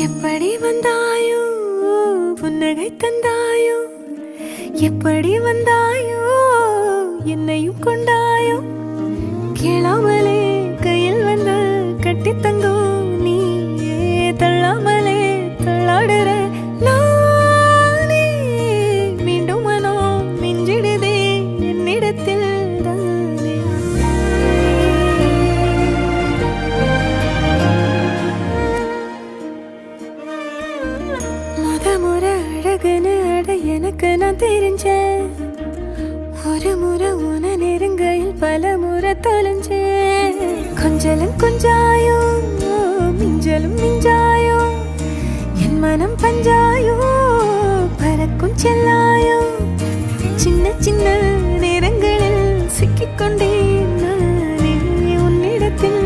எப்படி வந்தாயோ புன்னகை தந்தாயோ எப்படி வந்தாயோ என்னையும் கொண்டாயோ கேளாமலே கையில் வந்து கட்டி தங்கோ நீ தள்ளாமலே தள்ளாடுற நானே மீண்டும் மனோ மிஞ்சிடுதே என்னிடத்தில் முறை அழகுன்னு அட எனக்கு நான் தெரிஞ்சேன் ஒரு முறை உன நெருங்கையில் பல முறை தொலைஞ்சேன் கொஞ்சலும் கொஞ்சாயோ மிஞ்சலும் மிஞ்சாயோ என் மனம் பஞ்சாயோ பறக்கும் செல்லாயோ சின்ன சின்ன நேரங்களில் சிக்கிக்கொண்டேன் நானே உன்னிடத்தில்